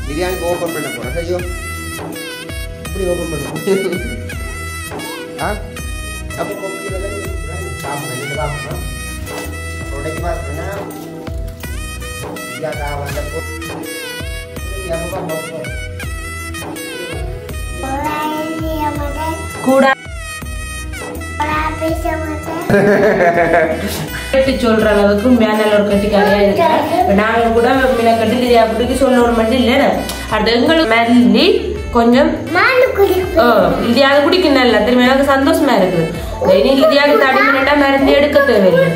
Biryani open பண்ண போகிறேன். சரியோ இப்படி ஓப்பன் பண்ண ஆ அப்போ சாப்பிட்றேன் பார்ப்போம். உடைச்சி பார்க்குறேன்னா வந்தப்போ கூட சொல்ற அளவுக்கு மேல ஒரு கட்டிக்காரியா இருக்கு. நாங்க கூட கட்டி அப்படிக்கு சொல்ல ஒரு மட்டும் இல்ல. அது எங்களுக்கு மல்லி கொஞ்சம் இந்தியாவது குடிக்கணும் இல்ல. திரும்ப எனக்கு சந்தோஷமா இருக்குது. இந்தியாவுக்கு தடி மின்னட்டா மருந்து எடுக்க தேவையில்லை.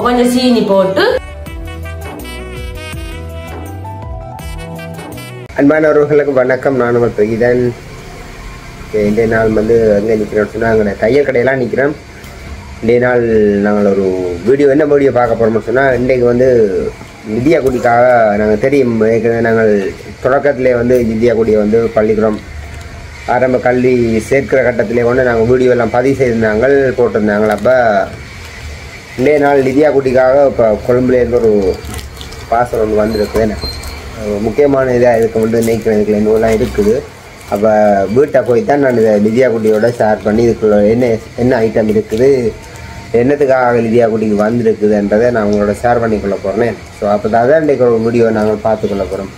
கொஞ்சம் சீனி போட்டு அன்பானவர்களுக்கு வணக்கம். நான் உங்கள் பிரகிதன். இன்றைய நாள் வந்து எங்கே நிற்கிறோம்னு சொன்னால் அங்கே தையல் கடையெல்லாம் நிற்கிறோம். இன்றைய நாள் நாங்கள் ஒரு வீடியோ என்ன வீடியோ பார்க்க போகிறோம்னு சொன்னால் இன்றைக்கு வந்து நிதியா குடிக்காக நாங்கள் தெரியும். ஏற்கனவே நாங்கள் தொடக்கத்திலே வந்து நிதியா குடியை வந்து பள்ளிக்கூடம் ஆரம்ப கல்வி சேர்க்கிற கட்டத்திலே கொண்டு நாங்கள் வீடியோ எல்லாம் பதிவு செய்திருந்தாங்க போட்டிருந்தாங்க. அப்போ இன்றைய நாள் நிதியா குடிக்காக இப்போ கொழும்புலேருந்து ஒரு பார்சல் ஒன்று வந்திருக்குது. முக்கியமான இதாக இதுக்கு வந்து நினைக்கிறதுக்கு இன்னும் இருக்குது. அப்போ வீட்டை போய் தான் நான் இதை லிதியா குட்டியோட ஷேர் பண்ணி இதுக்குள்ள என்ன ஐட்டம் இருக்குது, என்னத்துக்காக லிதியா குட்டிக்கு வந்திருக்குதுன்றதை நான் உங்களோட ஷேர் பண்ணிக்கொள்ள போகிறேன். ஸோ அப்போ தான் இன்றைக்கு ஒரு வீடியோ நாங்கள் பார்த்துக்கொள்ள போகிறோம்.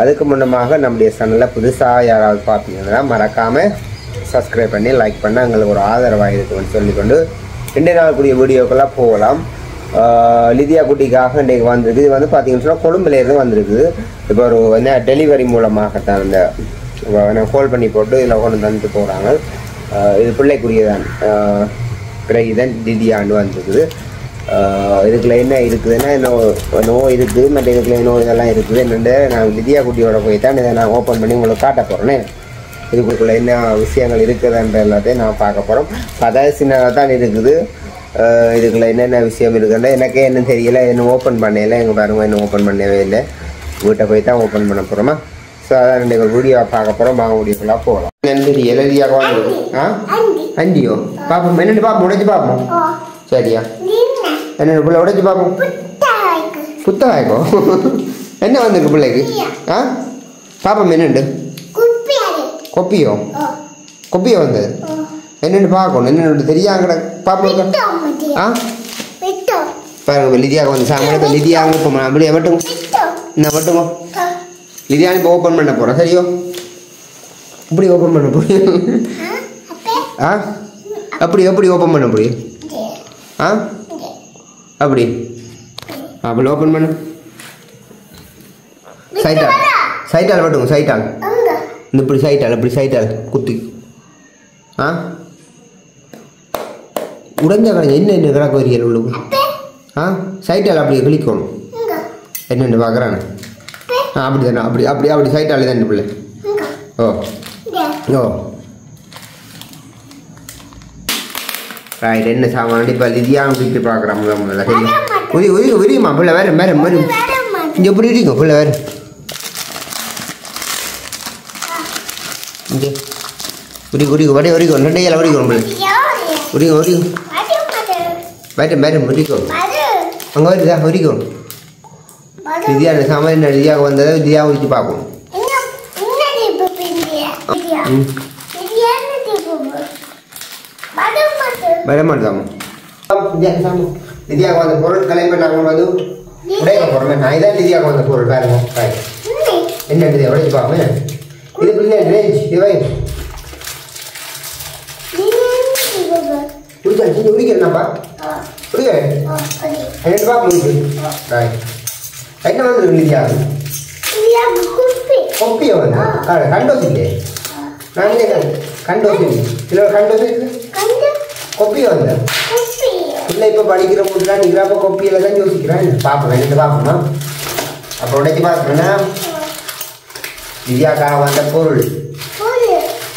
அதுக்கு முன்னமாக நம்முடைய சேனலில் புதுசாக யாராவது பார்த்தீங்கன்னா மறக்காமல் சப்ஸ்கிரைப் பண்ணி லைக் பண்ண எங்களுக்கு ஒரு ஆதரவாக இருக்குன்னு சொல்லிக்கொண்டு இன்றைய நாளுக்குரிய வீடியோக்கெல்லாம் போகலாம். லிதியா குட்டிக்காக இன்றைக்கு வந்திருக்கு. இது வந்து பார்த்தீங்கன்னு சொன்னால் கொழும்புலேருந்து வந்திருக்குது. இப்போ ஒரு என்ன டெலிவரி மூலமாகத்தான் இந்த கால் பண்ணி போட்டு இதில் கொண்டு தந்துட்டு போகிறாங்க. இது பிள்ளைக்குரியதான் பிரகிதன் திதியாண்டு வந்திருக்குது. இதுக்குள்ள என்ன இருக்குதுன்னா நோய் இருக்குது, மற்ற இதுக்குள்ள நோய் இதெல்லாம் இருக்குது. என்னென்று நான் லிதியா குட்டியோட போய் தான் இதை நான் ஓப்பன் பண்ணி உங்களுக்கு காட்ட போகிறேன்னே. இதுக்குள்ள என்ன விஷயங்கள் இருக்குதுன்ற எல்லாத்தையும் நான் பார்க்க போகிறோம். அதாவது சின்னதாக தான் இருக்குது. இதுக்குள்ள என்னென்ன விஷயம் இருக்குன்னா எனக்கே என்ன தெரியல, என்ன ஓப்பன் பண்ணல. எங்கள் பாருங்க இன்னும் ஓப்பன் பண்ணவே இல்லை. வீட்டை போய் தான் ஓப்பன் பண்ண போகிறோமா. ஸோ அதான் ரெண்டு வீடியோ பார்க்க போகிறோம். வாங்க வீடியோக்குள்ளே போகலாம். நன்றி எழுதியாக வாங்க. அண்டியோ பார்ப்போம். என்னென்னு பார்ப்போம், உடைச்சி பார்ப்போம். சரியா என்னென்ன பிள்ளை உடைச்சி பார்ப்போம். புத்தகாய்க்கோ என்ன வந்திருக்கு பிள்ளைக்கு? பார்ப்போம் என்னண்டு கொப்பியோ கொப்பியோ வந்தது என்னென்னு பார்க்கணும். என்னென்னு தெரியாங்க பார்ப்போம். பாருங்க லிதியாக வந்து சாப்பிட லிதியாக இப்போ அப்படியே மட்டும் என்ன மட்டுமோ லிதியா இப்போ ஓப்பன் பண்ண போகிறேன். சரியோ இப்படி ஓப்பன் பண்ண முடியும்? அப்படி எப்படி ஓப்பன் பண்ண முடியும்? அப்படி அப்படி ஓப்பன் பண்ணு. சைட்டால் மட்டும் சைட்டால் இந்த இப்படி சைட்டால் இப்படி சைட்டால் குத்தி உடஞ்ச கடைங்க என்ன கிடக்கு வரீங்க உள்ளுக்கு? சைட்டால் அப்படி கிளிக்கணும். என்னென்னு பார்க்குறானே அப்படி தானே அப்படி அப்படி அப்படி சைட்டாலே தான் பிள்ளை. ஓ ஓ ரைட். என்ன சாமான் இப்போ லிதியாவும் சுற்றி பார்க்குறான் முதல்ல. சரி உரியுமா பிள்ளை வேறு வேறு மாதிரி இங்கே எப்படி இருக்கும் பிள்ளை வேறு இங்கே உரிக்கும் வடி உரிக்கும் ரெண்டையால் உரிக்கணும் பிள்ளை உரிக்கும் உரிக்கும் வேறு வேறு உரிக்கும் அங்கே வருதா உரிக்கும். லிதியா சாமான் என்ன லிதியாக வந்ததை லிதியா உரிச்சு பார்ப்போம். வரமாட்டாமா லிதியாக வந்த பொருட்களை இப்போ நாங்கள் வந்து உடைக்க போகிறோம். நான் இதான் லிதியாக வந்த பொருள் பாருங்க. என்ன லிதியா உடைச்சு பார்ப்போம். இது பிள்ளை ரேஞ்ச் இவை உரிக்கிறேன்ப்பா உரிக்க ரெண்டு பார்க்க முடியுது. என்ன வந்துருக்கு லிதியா கொப்பியை வந்து கண்டோஸ் இல்லையே. நான் கண்டோஸ் இல்லை கண்டோஸ் கொப்பியை வந்த இல்லை இப்போ படிக்கிற முடியல நீங்கள் அப்போ கொப்பியில் தான் யோசிக்கிறேன். பார்ப்போம் ரெண்டு பார்ப்போமா. அப்போ உடைச்சி பார்க்குறேன்னா லிதியாக்காக வந்த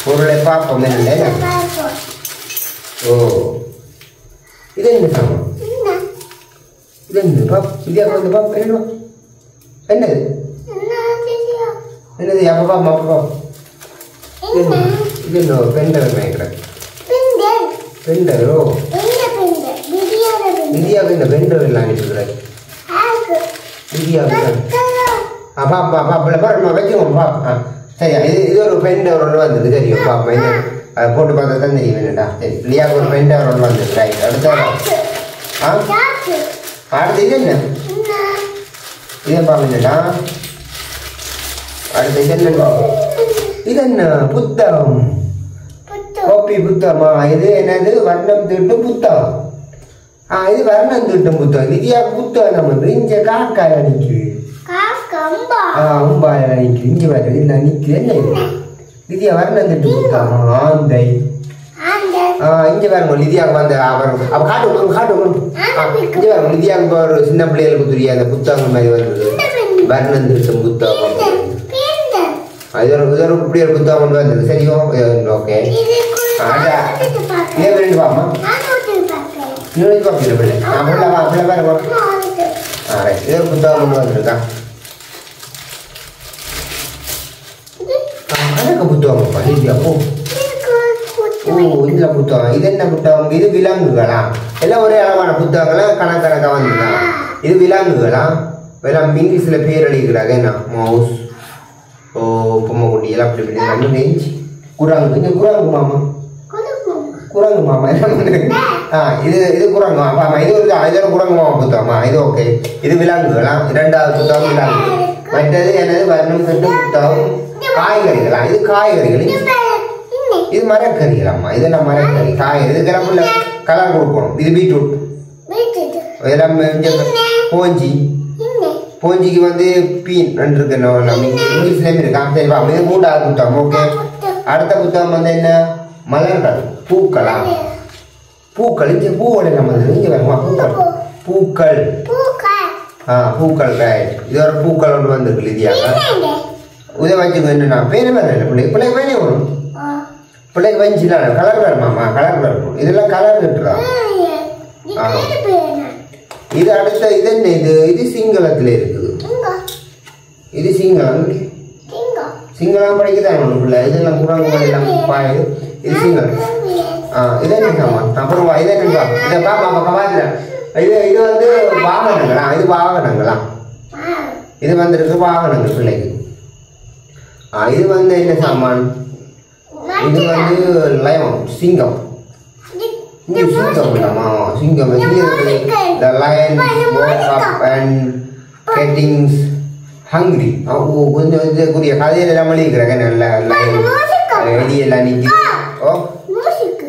பொருளை பார்ப்போம். என்ன ஓ இது என்ன சாமான்? இது என்ன பாப் லிதியாக்காக வந்து பாப் என்ன என்னது என்னது அப்போ பாப்பா அப்போ பாப் இது என்ன பெண்டர் நினைக்கிறேன். பெண்டரோ லிதியாவுக்கு இந்த பெண்டர் எல்லாம் அனுப்பிடுறாரு. லிதியா பாப்பா பாப்பில் பாருமா வச்சுக்கோங்க பாப்பா சரியா இது ஒரு பென் ஒன்று வந்தது தெரியும் பாப்பா இது அதை போட்டு பார்த்தா தான் தெரியும் என்னடா சரி லியாவுக்கு ஒரு பென் ஒன்று வந்தது ரைட் அடுத்த அடுத்து இது என்ன இதே பாப்பா அடுத்து இது என்ன இது என்ன புத்தகம் கோப்பி புத்தகமா இது என்னது வர்ணம் தீட்டும் புத்தகம் இது வர்ணம் தீட்டும் புத்தகம் லிதியா புத்தகம் நம்ம இங்க காக்காய் அடிக்கு அம்பாய் அடிக்கு இங்க வர இல்லை நிற்கு என்ன லிதியா வர்ணம் தீட்டும் புத்தகம் ஆந்தை இங்க பாருங்க லிதியாவுக்கு வந்து அவ காட்டுவோம் இங்க பாருங்க லிதியாவுக்கு ஒரு சின்ன பிள்ளைகளுக்கு தெரியாது அந்த புத்தகம் மாதிரி வருது வர்ணம் தீட்டும் புத்தகம் இது ஒரு இப்படி ஒரு புத்தகம் கொண்டு வந்தது சரியோ ஓகே இதே ரெண்டு பாமா இன்னொரு பாப்பில பிள்ளை பிள்ளை பாருங்க இது ஒரு புத்தகம் கொண்டு வந்திருக்கான் புத்தகம்ப்பா அப்போ இதுல புத்தகம் இது என்ன புத்தகம் இது விலங்குகளா எல்லாம் ஒரே அளவான புத்தகங்களாம் கணக்கணக்கா வந்துருக்கான் இது விலங்குகளா எல்லாம் இங்கிலீஷ்ல பேர் எழுதிக்கிறாங்க என்ன மவுஸ் பொம்மைக்குட்டி எல்லாம் அப்படி இப்படி ரேஞ்ச் குரங்கு இது குரங்கு மாமா இது குரங்கு மாமா இது ஒரு குரங்கு மாமா புத்தகமா இது ஓகே இது விலங்குகளா இரண்டாவது புத்தகம் விலங்கு மற்றது என்னது வர்ணம் கட்டும் புத்தகம் காய்கறிகளா இது காய்கறிகள் இது மரக்கறிகளாம்மா இதெல்லாம் மரக்கறி காய்கறி இதுக்கெல்லாம் கலர் கொடுக்கணும் இது பீட்ரூட் இதெல்லாம் போஞ்சிக்கு வந்து பீன் இருக்கு இங்கிலீஷ்லேயும் இருக்கான் சரிப்பா இது மூன்றாவது புத்தகம் ஓகே அடுத்த புத்தகம் வந்து என்ன மலர்கள் பூக்களா பூக்கள் இங்கே பூவோட நம்ம இங்கே வருமா பூக்கள் பூக்கள் ரைட் இது ஒரு பூக்கள் ஒன்று வந்துருக்கு லிதியாக இதை வச்சுக்கோ என்னன்னா பேரு வேற இல்லை பிள்ளைக்கு பேனே வரும் பிள்ளைக்கு வஞ்சில கலர் வருமாம்மா கலர் வரும் இதெல்லாம் கலர் கட்டுறா இது அடுத்த இது என்ன இது சிங்களத்துல இருக்குது இது சிங்களம் படிக்கதான் ஒன்று பிள்ளை இதெல்லாம் குரங்கு எல்லாம் பாயுது இது சிங்களம் இது என்ன சாமான் அப்புறம் இதை என்ன இதை பாப்பா இது வந்து வாகனங்களா இது வாகனங்களா இது வந்துருக்கு வாகனங்கள் பிள்ளைக்கு இது வந்து என்ன சாமான் இது வந்து லயன் சிங்கம் சிங்கம் இல்லாமா சிங்கம் the lion woke up and getting hungry கொஞ்சம் இதுக்குரிய கதையெல்லாம் எழுதிக்கிறாங்க நல்ல வெளியெல்லாம் நிற்கிது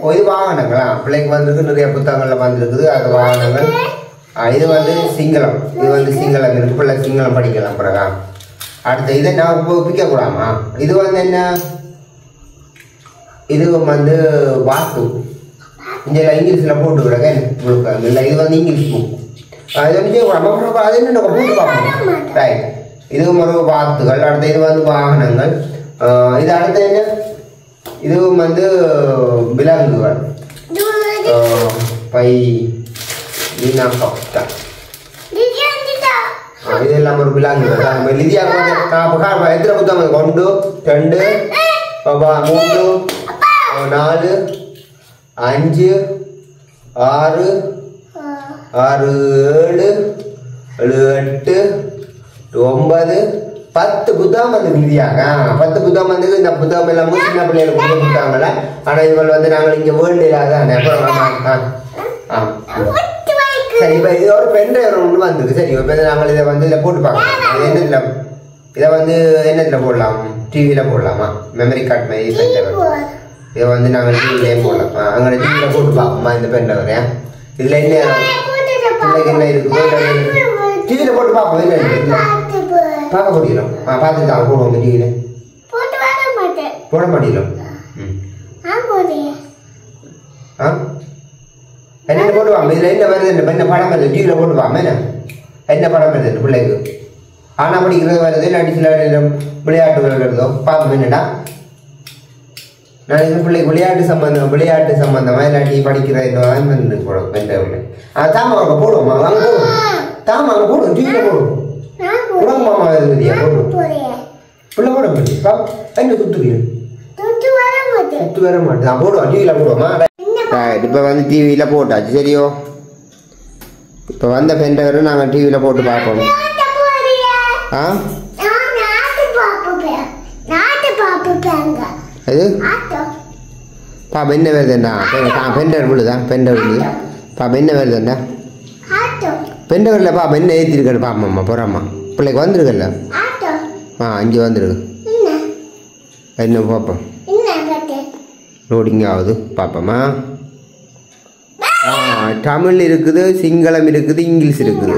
இது வாகனங்களா பிள்ளைக்கு வந்துருக்கு நிறைய புத்தகங்கள்ல வந்துருக்குது அது வாகனங்கள் இது வந்து சிங்களம் இருக்கு பிள்ளை சிங்களம் படிக்கலாம் பிறகா அடுத்த இதை நான் பிக்க கூடாமா இது வந்து என்ன இது வந்து வாஸ்து இங்கே இங்கிலீஷில் போட்டுக்கிறாங்க உங்களுக்கு இல்லை இது வந்து இங்கிலீஷ் புக் அது வந்து அது என்ன போட்டு பார்ப்போம் ரைட் இதுவும் ஒரு வாத்துகள் அடுத்த இது வந்து வாகனங்கள் இது அடுத்த என்ன இதுவும் வந்து விலங்குகள் பை இதெல்லாம் ஒரு விலங்குகள் லிதியாக எத்தனை புத்தகம் 1 2 3 4 5 6 6 7 8 9 10 புத்தகம் வந்து லிதியாக 10 புத்தகம் வந்து இந்த புத்தகம் எல்லாமே சின்ன பிள்ளைகளுக்கு புத்தகங்கள ஆனா இவங்க வந்து நாங்கள் இங்க வேண்டியதான் சரி இப்போ இது ஒரு பென்ட்ரைவ் ஒன்று வந்திருக்கு சரி இப்போ நாங்கள் இதை வந்து இதை போட்டு பார்க்கலாம் என்னதுல இதை வந்து என்னத்துல போடலாம் டிவியில் போடலாமா மெமரி கார்டு மாதிரி பென்ட்ரைவ் இதை வந்து நாங்கள் டிவிலே போடலாம் அங்கே டிவியில் போட்டு பார்ப்போமா இந்த பென்ட்ரைவ் இதில் என்ன இருக்குதோ டிவியில் போட்டு பார்ப்போம் என்ன பார்க்க முடியலாம் பார்த்துட்டு தான் போடுவோம் டிவியில் போட மாட்டேங்கிறோம் என்ன போடுவாங்க இதில் என்ன வருது என்ன படம் வருது டிவியில் போட்டுவாங்க என்ன படம் வருது பிள்ளைக்கு ஆனால் படிக்கிறது வருது இல்லாட்டி சில விளையாட்டுகள் வருதோ பார்ப்போம் என்னடா நான் இது பிள்ளைக்கு விளையாட்டு சம்பந்தமாக இல்லாட்டி படிக்கிற வந்து போடுவோம் பெண்கள் தாமாங்க போடுவோமா வாங்க போடுவோம் தாமாங்க போடுவோம் டிவியில் போடுவோம் உடம்பு மாமா இருக்குதியா போடுவோம் பிள்ளை போட முடியும் என்ன சுத்து வர மாட்டேன் நான் போடுவோம் டிவியில் போடுவோமா இப்போ வந்து டிவியில் போட்டாச்சு சரியோ இப்போ வந்த பென்ட்ரைவ் நாங்கள் டிவியில் போட்டு பார்ப்போம் ஆ அது பாப்பா என்ன வருதுண்டா பெண்டர் விழுதா பெண்டர் விழுது பாப்பா என்ன வருதுண்டா பெண்டவரில் பாப்பா என்ன ஏற்றிருக்கேன்னு பாப்பம்மா போகிறாம்மா பிள்ளைக்கு வந்துருக்கல்ல இங்கே வந்துருக்கு என்ன பார்ப்போம் லோடிங் ஆகுது பார்ப்போம்மா தமிழ் இருக்குது சிங்களம் இருக்குது இங்கிலீஷ் இருக்குது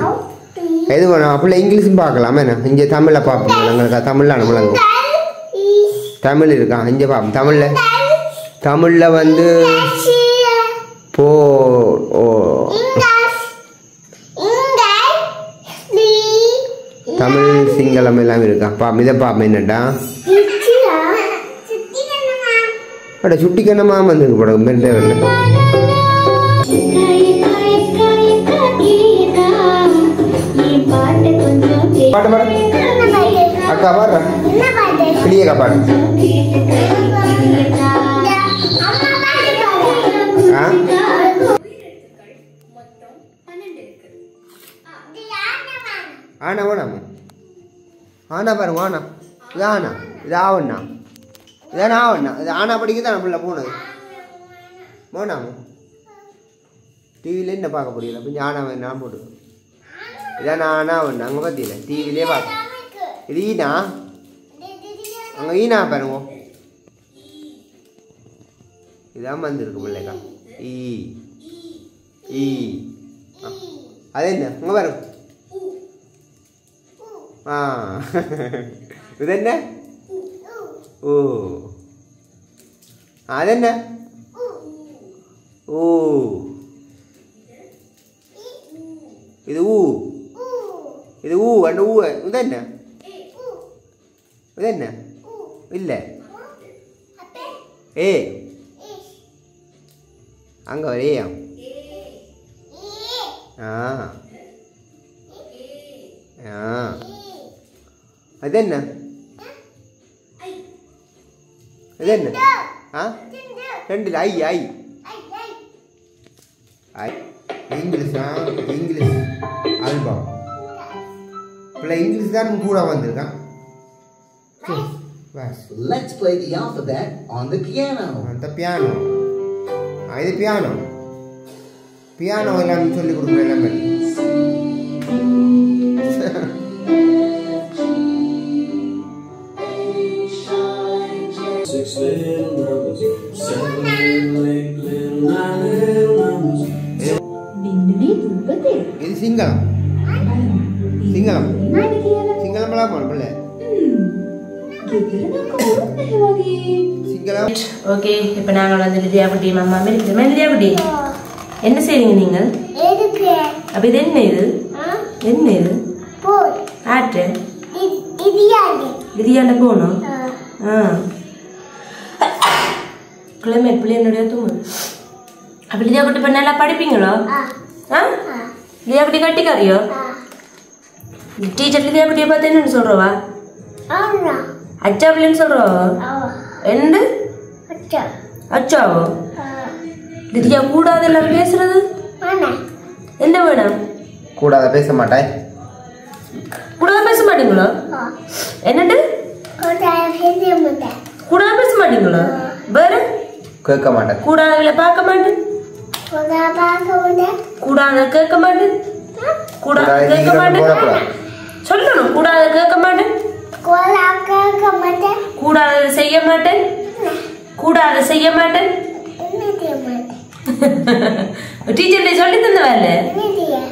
எது வேணும் அப்படிலாம் இங்கிலீஷும் பார்க்கலாமா என்ன இங்கே தமிழில் பார்ப்போம் எங்களுக்கு தமிழில் அனுப்பலாங்க தமிழ் இருக்கா இங்கே பார்ப்போம் தமிழில் வந்து தமிழ் சிங்களம் எல்லாம் இருக்கா பாப்பா இதை பாப்பா என்னடா அட சுட்டிக்கண்ணமா வந்துருக்கு போட மெண்டே வரல பாட்டு பாடு அக்கா பாடுற கிளியக்கா பாடு ஆனா வேணாமா ஆனா பாருங்க ஆனா இது ஆனா இது ஆவண்ணா இதான ஆவண்ணா இது ஆனா படிக்க தான் பிள்ளை போனது போனாமா டிவியில என்ன பார்க்க முடியல கொஞ்சம் ஆனா நான் போட்டு இதான ஆனா ஒன்று அங்கே பார்த்தீங்களா டிவிலே பார்க்க இது ஈனா அங்கே ஈனா பாருங்க இதான் வந்துருக்கு பிள்ளைக்கா ஈ ஈ அது என்ன அங்கே பாருங்க இது என்ன ஓ அது என்ன ஓ இது ஊ இது ஊ அந்த ஊ இது என்ன இது என்ன இல்லை ஏ அங்கே ஒரு ஏயா அது என்ன இது என்ன ரெண்டு ஐ ஐ ஐ இங்கிலீஷா இங்கிலீஷ் ஆல்பம் பிள்ளை இங்கிலீஷ் தான் கூட வந்திருக்கான் Let's play the alphabet on the piano. The piano. இது பியானோ பியானோ எல்லாம் சொல்லி கொடுக்குற எல்லாமே இது சிங்களம் சிங்களம் சிங்களம் எல்லாம் பிள்ளை சிங்களம் ஓகே இப்போ நாங்கள் வந்து லிதியாபுட்டி மாமா இருக்கிறோமே லிதியாபுட்டி என்ன செய்றீங்க நீங்கள் அப்போ இது என்ன இது என்ன இது ஆட்டு லிதியாண்ட போகணும் கிளைமேட் பிள்ளைங்களுடைய தூங்கு அப்போ லிதியாபுட்டி இப்போ நல்லா படிப்பீங்களோ லிதியாபுட்டி கட்டிக்காரியோ டீச்சர் லிதியாபுட்டியை பார்த்து என்னன்னு சொல்கிறவா அச்சா பிள்ளைன்னு சொல்கிறோம் என்ன அச்சாவோ லிதியா கூடாது எல்லாம் பேசுறது என்ன வேணும் கூடாத பேச மாட்டேன் கூடாத பேச மாட்டீங்களோ என்னண்டு கூடாத பேச மாட்டீங்களோ வேற கேட்க மாட்டேன் கூடாதவளை பார்க்க மாட்டேன் கூடாத கேட்க மாட்டேன் கூடாத கேட்க மாட்டேன் சொல்லணும் கூடாத கேட்க மாட்டேன் கூடாத செய்ய மாட்டேன் கூடாத செய்ய மாட்டேன் டீச்சர்கிட்ட சொல்லி தந்த வேலை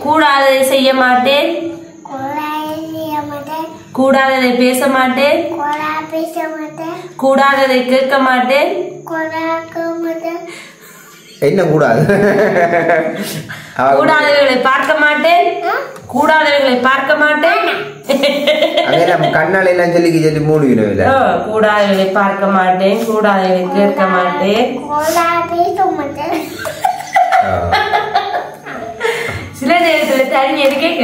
கூடாததை செய்ய மாட்டேன் கூடாததை பேச மாட்டேன் கூடாததை கேட்க மாட்டேன் என்ன கூடாது கூடாதவைகளை பார்க்க மாட்டேன் கூடாதவைகளை பார்க்க மாட்டேன் கண்ணால எல்லாம் சொல்லி சொல்லி மூடிக்கணும் இல்ல கூடாதவைகளை பார்க்க மாட்டேன் கூடாதவைகளை கேட்க மாட்டேன் சில நேரத்துல தண்ணி கேட்க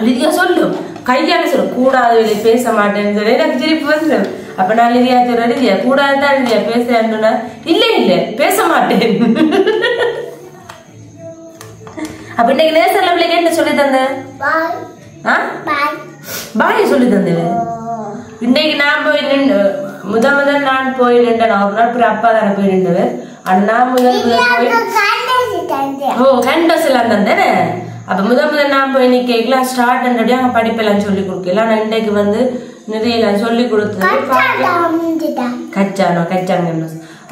லிதியா சொல்லும் கையால சொல்லும் கூடாதவைகளை பேச மாட்டேன்னு சொல்லி எனக்கு திருப்பி வந்துடும் அப்ப நான் லிதியா சொல்றேன் லிதியா கூடாதுதான் லிதியா பேசுறேன்னா இல்ல இல்ல பேச மாட்டேன் அப்ப இன்னைக்கு நேசர்ல பிள்ளைங்க என்ன சொல்லி தந்த பாய் சொல்லி தந்தது. இன்னைக்கு நான் போய் நின்று முதல் நான் போய் நின்றேன். ஒரு நாள் பிறகு அப்பா தானே போய் நின்றவர். ஆனா நான் முதல் கேண்டஸ் எல்லாம் தந்தேனே. அப்ப முதல் நான் போய் நிக்கலாம் ஸ்டார்ட் அங்க படிப்பெல்லாம் சொல்லி கொடுக்கலாம். ஆனா இன்றைக்கு வந்து நிறைய சொல்லி கொடுத்தது கச்சாங்க.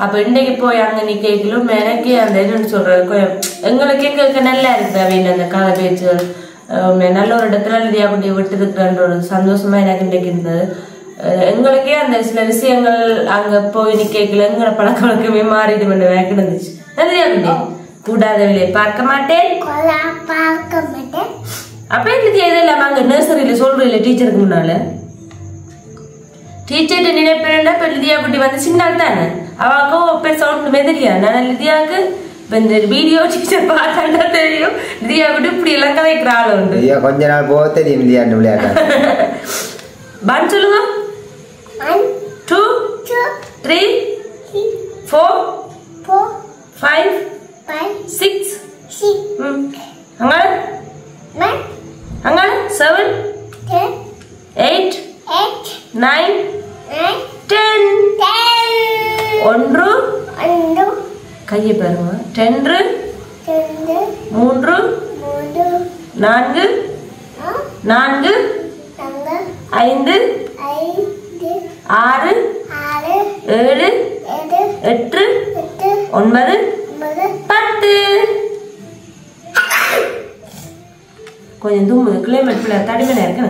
அப்ப இன்னைக்கு போய் அங்க நிக்கலும் எனக்கு அந்த என்னன்னு சொல்றது எங்களுக்கே கேட்க நல்லா இருக்குது. அவங்க அந்த கதை பேச்சுகள் நல்ல ஒரு இடத்துல இல்லையா கொண்டு விட்டு இருக்கிறன்ற ஒரு சந்தோஷமா எனக்கு இன்றைக்கு இருந்தது. எங்களுக்கே அந்த சில விஷயங்கள் அங்க போய் நிக்கல எங்களை பழக்க வழக்கமே மாறிது எனக்கு இருந்துச்சு. நிறையா குட்டி கூடாதவளை பார்க்க மாட்டேன். அப்ப எனக்கு இதெல்லாம் அங்க நர்சரியில சொல்றீங்களே டீச்சருக்கு முன்னால டீச்சர்கிட்ட நினைப்பேன்னா இப்ப லிதியா குட்டி வந்து சின்னால் தானே அவளுக்கு பெருசா ஒன்றுமே தெரியாது. நான் லிதியாவுக்கு இப்ப இந்த வீடியோ டீச்சர் பார்த்தாண்டா தெரியும் லிதியா குட்டி இப்படி எல்லாம் கதைக்கிற ஆள் உண்டு. கொஞ்ச நாள் போக தெரியும் லிதியாண்டு விளையாட. பன் சொல்லுங்க. 1 2 3 4 5 6 அங்க 7 8 9 10 ஒன்று கையை பாருங்க. 10 3 4 5 6 7 8 9 10 கொஞ்சம் தூங்குது கிளைமேட் பிள்ளை தடிமனா இருக்கு.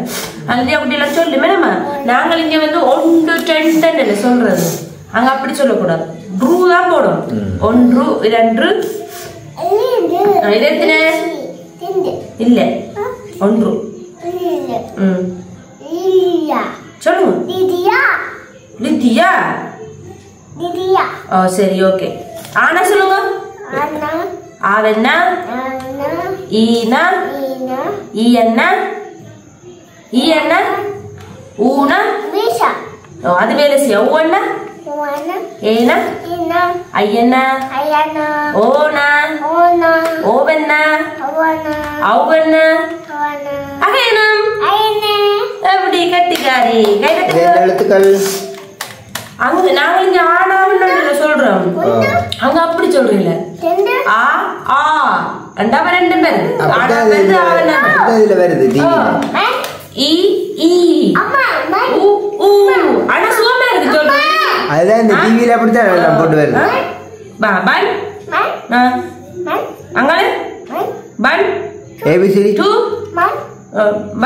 அல்லையா குட்டியெல்லாம் சொல்லு மேடமா நாங்கள் இங்க வந்து 1 10 சொல்றது அங்க அப்படி சொல்லக்கூடாது. ட்ரூ தான் போடும். 1 2 இது எத்தனை இல்ல 1 சொல்லுங்க. லிதியா ஓ சரி ஓகே. ஆனா சொல்லுங்க. ஆவென்னா ஈனா ஈயன்னா ஈயன்னா ஊனா ஓ அது வேலை செய்ய ஊன்னா ஏனா ஐயன்னா ஓனா ஓவன்னா அவ்வன்னா அகைனம் எப்படி கட்டிக்காரி கை எழுத்துக்கள் அங்க நாங்க இங்க ஆனாவன்னு சொல்றோம். அங்க அப்படி சொல்றீங்க. ஆ ஆ ரெண்டாவது ரெண்டு பேர் ஆனா வந்து ஆவனா இதுல வருது ஈ ஈ ஊ ஊ ஆனா சோமே இருக்கு சொல்றீங்க. அதுதான் இந்த டிவில அப்படி தான் போட்டு வருது. பா பன் அங்க பன் ஏபிசிடி 2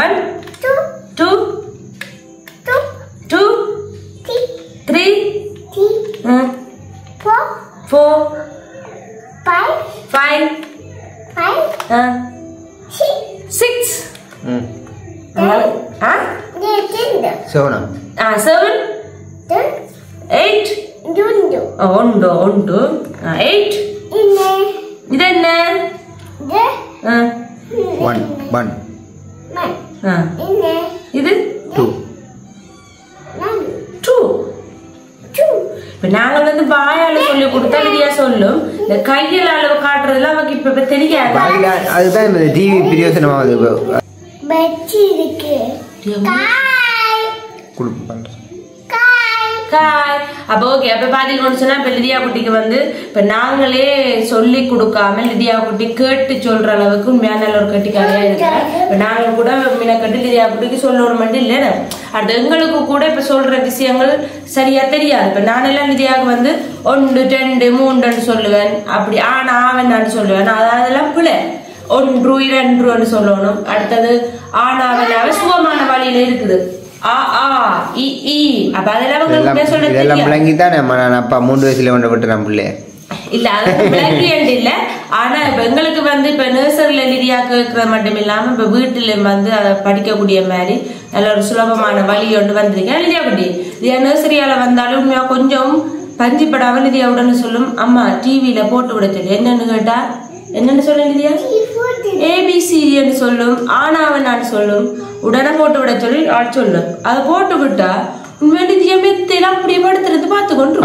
1 2 2 3 4 5 6 சோனம் 7 8 உண்டு 8 இது என்ன 1 இது 2 இப்ப நாங்கள் வந்து வாயால சொல்லி கொடுத்தா லிதியா சொல்லும். இந்த கையில அளவு காட்டுறதுல அவக்கு இப்ப தெரியாது. அதுதான் இந்த டிவி பிரயோசனமாகுது. அப்ப ஓகே அப்ப பாத்தீங்கன்னு சொன்னா இப்ப லிதியா குட்டிக்கு வந்து இப்ப நாங்களே சொல்லி கொடுக்காம லிதியா குட்டி கேட்டு சொல்ற அளவுக்கு உண்மையான ஒரு கட்டிக்காரியா இருக்கிறேன். இப்ப நாங்க கூட மீன கட்டி லிதியா குட்டிக்கு சொல்ல ஒரு மட்டும் இல்ல அது எங்களுக்கு கூட இப்ப சொல்ற விஷயங்கள் சரியா தெரியாது. இப்ப நானெல்லாம் லிதியாவுக்கு வந்து 1 2 3 சொல்லுவேன். அப்படி ஆனா ஆவன் சொல்லுவேன். அதெல்லாம் பிள்ளை 1 2 சொல்லணும். அடுத்தது ஆனாவனாவே சுகமான வழியில இருக்குது. ஆ ஆ இ இ அப்ப அதெல்லாம் உங்களுக்கு சொல்றது இதெல்லாம் பிளங்கி தான் நான் அப்பா 3 வயசுல கொண்டு விட்டு நான் பிள்ளை இல்ல அது பிளங்கி இல்ல. ஆனா இப்ப எங்களுக்கு வந்து இப்ப நர்சரியில லிதியா கேட்கறது மட்டும் இல்லாம இப்ப வீட்டுல வந்து அதை படிக்கக்கூடிய மாதிரி நல்ல ஒரு சுலபமான வழி ஒன்று வந்திருக்கேன். லிதியா குட்டி லிதியா நர்சரியால வந்தாலும் உண்மையா கொஞ்சம் பஞ்சிப்படாம லிதியா உடனே சொல்லும் அம்மா டிவியில போட்டு விட சொல்லி என்னன்னு கேட்டா என்னன்னு சொல்ல லிதியா ஏபிசின்னு சொல்லும். ஆனாவன் சொல்லும். உடனே போட்டு விட சொல்லி ஆள் சொல்லும். அதை போட்டு விட்டா உண்மையில மெத்தையெல்லாம் அப்படியே படுத்துறது பார்த்துக்கொண்டு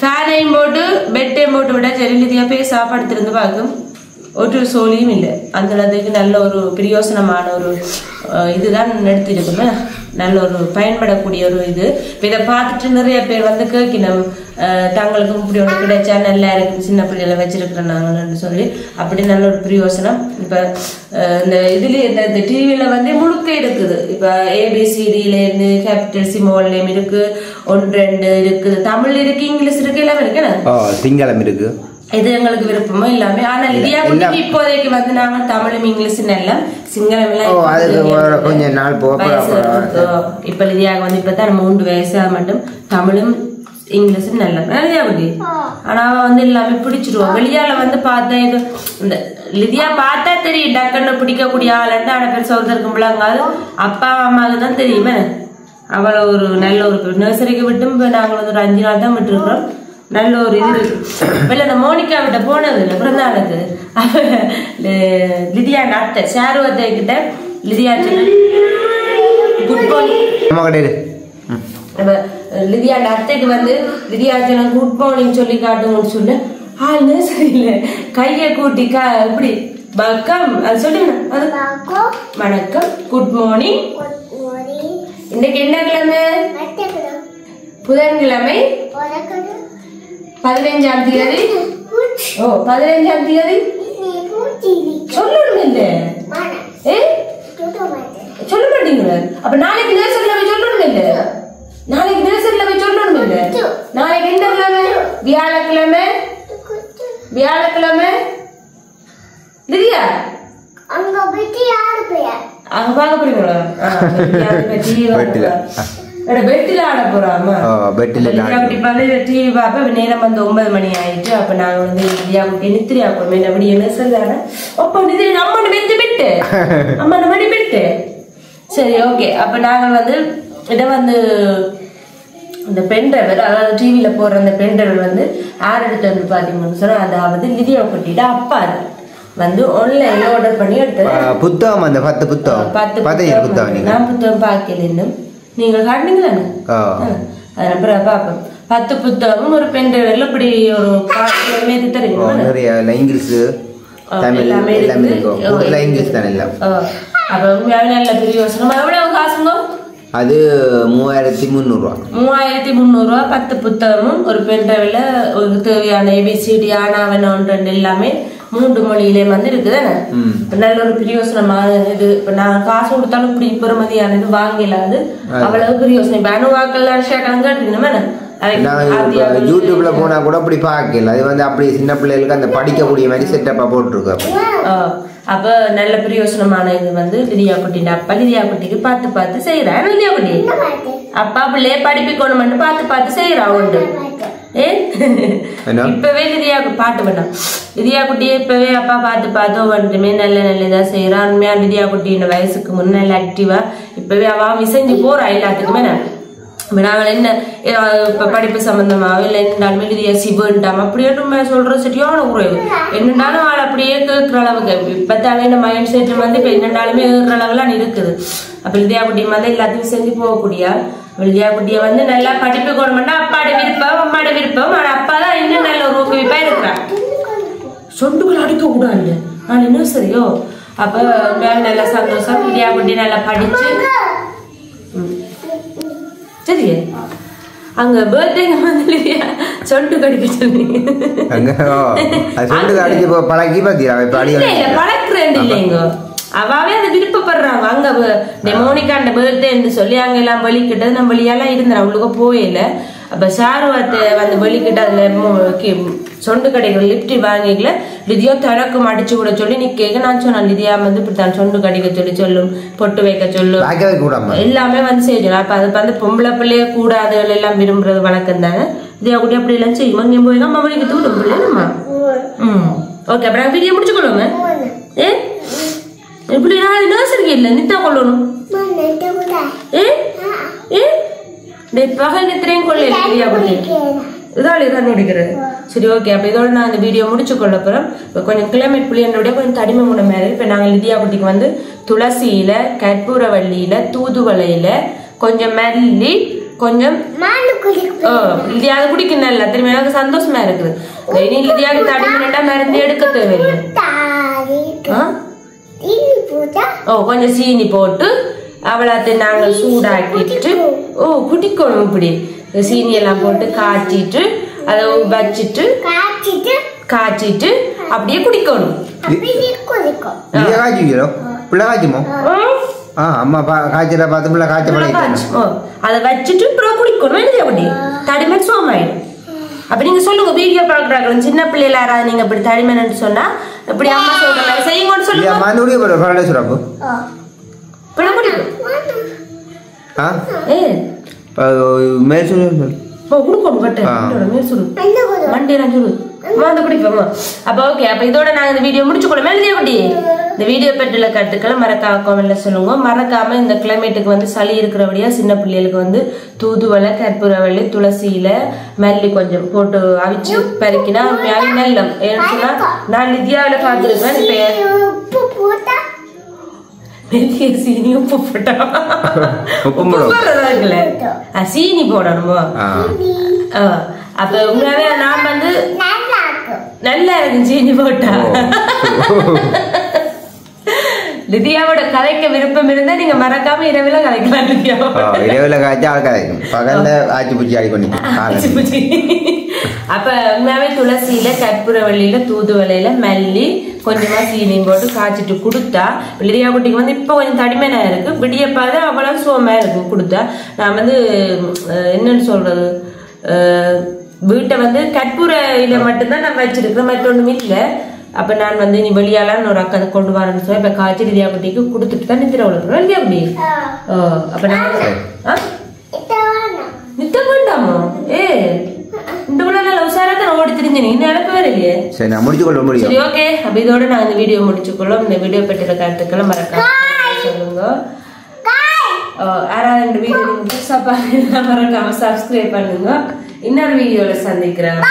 ஃபேனையும் போட்டு பெட்டையும் போட்டு விட சரி லிதியா பேசா படுத்திருந்து பார்க்கும். ஒரு சோழியும் இல்லை. அந்த அளவுக்கு நல்ல ஒரு பிரயோசனமான ஒரு இதுதான் எடுத்துருக்குமே, நல்ல ஒரு பயன்படக்கூடிய ஒரு இது. இப்போ இதை பார்த்துட்டு நிறைய பேர் வந்து கேட்கணும், தங்களுக்கு இப்படி ஒன்று கிடைச்சா நல்லா இருக்கு, சின்ன பிள்ளைகளை வச்சிருக்கிறோம் நாங்கன்னு சொல்லி. அப்படி நல்ல ஒரு பிரயோசனம். இப்போ இந்த இதுலேயே இந்த டிவியில் வந்து முழுக்க இருக்குது. இப்போ ABCDலேருந்து கேபிட்டல் சிமோல் நேம் இருக்கு, 1 2 இருக்குது, தமிழ் இருக்கு, இங்கிலீஷ் இருக்கு, எல்லாமே இருக்கு, சிங்களம் இருக்கு. இது எங்களுக்கு விருப்பமோ எல்லாமே. ஆனா லிதியா குட்டிக்கு இப்போதைக்கு வந்து நாங்க தமிழும் இங்கிலீஷும் எல்லாம் சிங்களம் எல்லாம் கொஞ்ச நாள் இப்ப லிதியாக வந்து இப்பதான் 3 வயசா மட்டும் தமிழும் இங்கிலீஷும் நல்லா லிதியா குட்டி. ஆனா அவ வந்து எல்லாமே பிடிச்சிருவோம். வெளியால வந்து பார்த்தா இந்த லிதியா பார்த்தா தெரியும் டக்குன்னு பிடிக்கக்கூடிய ஆளுன்ட்டு. ஆனா பெருசா ஒருத்தருக்கும் பிள்ளைங்காது அப்பா அம்மாவுக்கு தான் தெரியுமே. அவளை ஒரு நல்ல ஒரு நர்சரிக்கு விட்டும் நாங்கள் வந்து ஒரு 5 நாள் தான் விட்டுருக்கிறோம். நல்ல ஒரு இது வெளில இந்த மோனிகா விட்ட போனது இல்லை பிறந்தாளுக்கு. லிதியா அத்தை சாருவத்தை கிட்ட லிதியா குட் மார்னிங், லிதியா அத்தைக்கு வந்து லிதியா குட் மார்னிங் சொல்லி காட்டுங்கன்னு சொல்லு. ஆளுன்னு சரியில்லை, கையை கூட்டி இப்படி வணக்கம் அது சொல்லுங்க, அது வணக்கம் குட் மார்னிங். இன்னைக்கு என்ன கிழமை? புதன்கிழமை 15ஆம் தேதி. ஓ 15ஆம் தேதி சொல்லணும் இல்லை, சொல்ல மாட்டீங்களா? அப்ப நாளைக்கு நேசர்ல போய் சொல்லணும் இல்லை, நாளைக்கு நேசர்ல போய் சொல்லணும் இல்லை. நாளைக்கு என்ன கிழமை? வியாழக்கிழமை. வியாழக்கிழமை லிதியா அங்க பார்க்க போறீங்களா? பெட்டில ஆட போறாமா? டிவி பாப்ப நேரம் வந்து 9 மணி ஆயிடுச்சு. அப்ப நாங்க வந்து லிதியா குட்டி நித்திரியா போறோம். அப்படி என்ன சொல்றாங்க, அப்ப நிதிரி அம்மன் வெஞ்சு விட்டு அம்மன் மணி விட்டு சரி ஓகே. அப்ப நாங்க வந்து இதை வந்து இந்த பென்ட்ரைவர், அதாவது டிவியில போற அந்த பென்ட்ரைவர் வந்து யார் எடுத்து வந்து பாத்தீங்கன்னு சொன்னா, அதாவது லிதியா குட்டிட்டு அப்பா வந்து ஆன்லைன்ல ஆர்டர் பண்ணி எடுத்தது புத்தகம். அந்த 10 புத்தகம் நான் புத்தகம் பார்க்கல இன்னும். நீங்கள் காட்டுனீங்களா? அப்புறம் பாப்போம். 10 புத்தகம் ஒரு பென்ட்ரைவர்ல இப்படி ஒரு மீது தெரியும். இங்கிலீஷ் தமிழ் எல்லாமே இங்கிலீஷ் தானே எல்லாம். அப்ப நல்ல பெரிய யோசனை. எவ்வளவு காசுங்க? அது 3300 ரூபா. 3300 ரூபா 10 புத்தகமும் ஒரு பென்ட்ரைவ்ல ஒரு தேவையான ABCD ஆனாவன 1 2 எல்லாமே 3 மொழியிலே வந்து இருக்குதானே. நல்ல ஒரு பிரயோசனமான இது. இப்ப நான் காசு கொடுத்தாலும் இப்படி பெருமதியான இது வாங்கலாது, அவ்வளவு பிரயோசனம். இப்ப அணுவாக்கெல்லாம் ஷேக்காங்க யூடியூப்ல போனா கூட அப்படி பாக்கல. அது வந்து அப்படி சின்ன பிள்ளைகளுக்கு அந்த படிக்கக்கூடிய மாதிரி செட்டப்பா போட்டுருக்கோம். அப்ப நல்ல பிரயோசனமான இது வந்து லிதியா குட்டின் அப்பா லிதியா குட்டிக்கு பார்த்து செய்யறான். லிதியா குட்டி அப்பா பிள்ளைய படிப்பிக்கணும் பார்த்து செய்யறா உண்டு. இப்பவே லிதியா பாட்டு பண்ணா லிதியா குட்டியை இப்பவே அப்பா பார்த்து வந்துட்டுமே நல்ல இதா செய்யறான். உண்மையா லிதியா குட்டியோட வயசுக்கு முன்ன நல்ல ஆக்டிவா இப்பவே அவ விசைஞ்சு போறா எல்லாத்துக்குமே. நாங்கள் என்ன இப்ப படிப்பு சம்பந்தமாக இல்லை என்னண்டாலுமே லிதியா சிவன்டாம் அப்படியே சொல்ற சரியான குறைவு. என்னண்டாலும் அவள் அப்படியே கேட்கிற அளவுக்கு இப்பத்தாவே இந்த மைண்ட் செட் வந்து இப்ப என்னண்டாலுமே கேட்கிற அளவுலாம் இருக்குது. அப்ப லிதியா குட்டி வந்து எல்லாத்தையும் செஞ்சு போகக்கூடிய லிதியா குட்டிய வந்து நல்லா படிப்பு கொண்டு அப்பாட விருப்பம் அம்மாட விருப்பம். ஆனா அப்பா தான் இன்னும் நல்ல ஒரு ஊக்குவிப்பா இருக்கிறான். சொண்டுகள் அடிக்க கூடாது நான் என்ன சரியோ. அப்ப நல்ல சந்தோஷம். லிதியா குட்டி நல்லா படிச்சு சரி அங்க பர்த்டே வந்து சொண்டு கடிக்க சொன்னீங்க. பழக்கிறேன் இல்லைங்க, அவாவே அதை விருப்பப்படுறாங்க. அங்க மோனிகா அந்த பர்த்டேன்னு சொல்லி அங்க எல்லாம் வெளிக்கிட்டது நம்ம வெளியெல்லாம் இருந்தேன் அவளுக்கு போயில. அப்ப சாருவத்தை வந்து வெளிக்கிட்டு அதுல சொண்டு கடைகள் லிப்டி வாங்கிக்கல லிதியா தனக்கும் அடிச்சு கூட சொல்லி நீ கேட்க. நான் சொன்னேன் லிதியா வந்து இப்படித்தான் சொண்டு கடிக்க சொல்லி சொல்லும், பொட்டு வைக்க சொல்லும், எல்லாமே வந்து செய்யணும். அப்ப அது வந்து பொம்பளை பிள்ளைய கூடாதுகள் எல்லாம் விரும்புறது வழக்கம் தானே. லிதியா கூட அப்படி எல்லாம் செய்யும். இங்கே போய் நம்ம வலிக்கு தூடும் பிள்ளைமா. ஓகே அப்ப நாங்க வீடியோ முடிச்சுக்கொள்ளுங்க. இப்படி நான் நர்சரிக்கு இல்லை நித்தா கொள்ளணும். பகல் நித்திரையும் கொள்ள லிதியா குட்டி இதான் நோடிக்கிறது. சரி ஓகே அப்ப இதோட நான் இந்த வீடியோ முடிச்சு கொள்ள போறோம். இப்போ கொஞ்சம் கிளைமேட் புளியனுடைய கொஞ்சம் தடிமை முன்ன மேலே இப்ப நாங்க லிதியா குட்டிக்கு வந்து துளசியில கற்பூரவள்ளியில தூதுவளையில கொஞ்சம் மல்லி கொஞ்சம் லிதியா குடிக்கணும். திரும்ப எனக்கு சந்தோஷமா இருக்குது. இனி லிதியாவுக்கு தடிமை மருந்து எடுக்க தேவையில்லை. கொஞ்சம் சீனி போட்டு அவளத்தை நாங்கள் சூடாக்கிட்டு குடிக்கணும். இப்படி சீனி எல்லாம் போட்டு காய்ச்சிட்டு அதை வச்சிட்டு காய்ச்சிட்டு அப்படியே குடிக்கணும். அதை வச்சுட்டு அப்புறம் குடிக்கணும். அப்படி தடிமன் சோமாயிடும். அப்ப நீங்க சொல்லுங்க, வீடியோ பாக்குறாங்க சின்ன பிள்ளைல யாராவது நீங்க இப்படி தடிமன் சொன்னா இப்படி அம்மா சொல்ற செய்யுங்கன்னு சொல்லுங்க. இதோட நாங்க இந்த வீடியோ முடிச்சுக்கொள்ளும். இந்த வீடியோ பற்றில கருத்துக்களை மறக்காம கமெண்ட்ல சொல்லுங்க. மறக்காம இந்த கிளைமேட்டுக்கு வந்து சளி இருக்கிறபடியா சின்ன பிள்ளைகளுக்கு வந்து தூதுவளை, கற்பூரவள்ளி, துளசியில மல்லி கொஞ்சம் போட்டு அவிச்சு பறிக்கினா நல்லம். ஏன்னு சொன்னா நான் லிதியாவில பார்த்துருக்கேன். சீனி உப்பு போட்டா சீனி போடணுமோ? அப்ப உண்மையாவே நான் வந்து நல்லா இருக்கு சீனி போட்டா. லிதியாவோட கதைக்க விருப்பம் இருந்தா நீங்க மறக்காம இரவுல கதைக்கலாம். இரவுல காய்ச்சா கதைக்கும், பகல்ல ஆச்சி பூச்சி ஆடிக்கொண்டு. அப்ப உண்மையாவே துளசியில, கற்பூரவள்ளியில, தூதுவளையில மல்லி கொஞ்சமா சீனியும் போட்டு காய்ச்சிட்டு கொடுத்தா லிதியா குட்டிக்கு வந்து இப்ப கொஞ்சம் தடிமனா இருக்கு. விடியப்பாத அவ்வளவு சோமா இருக்கு கொடுத்தா. நான் வந்து என்னன்னு சொல்றது, வீட்டை வந்து கற்பூர இல மட்டும்தான் நான் வச்சிருக்கிறேன், மற்றொன்றும் இல்லை. அப்ப நான் வந்து நீ வெளியாலான்னு ஒரு அக்கா கொண்டு வரேன்னு சொல்லி இப்ப காய்ச்சி லிதியா குட்டிக்கு கொடுத்துட்டு தான் நித்திர விழுக்கிறோம். இல்லையா அப்படி? அப்ப நான் நித்த வேண்டாமோ? இந்த உசாரத்தை ஓடி தெரிஞ்சு நீ நினைப்பு வேற இல்லையே. சரி, ஓகே. அப்ப இதோட நான் இந்த வீடியோ முடிச்சுக்கொள்ளும். இந்த வீடியோ பற்றின கருத்துக்களை மறக்காம சொல்லுங்க. யாராவது இந்த வீடியோ புதுசா பாருங்க, மறக்காம சப்ஸ்கிரைப் பண்ணுங்க. இன்னொரு வீடியோல சந்திக்கிறேன்.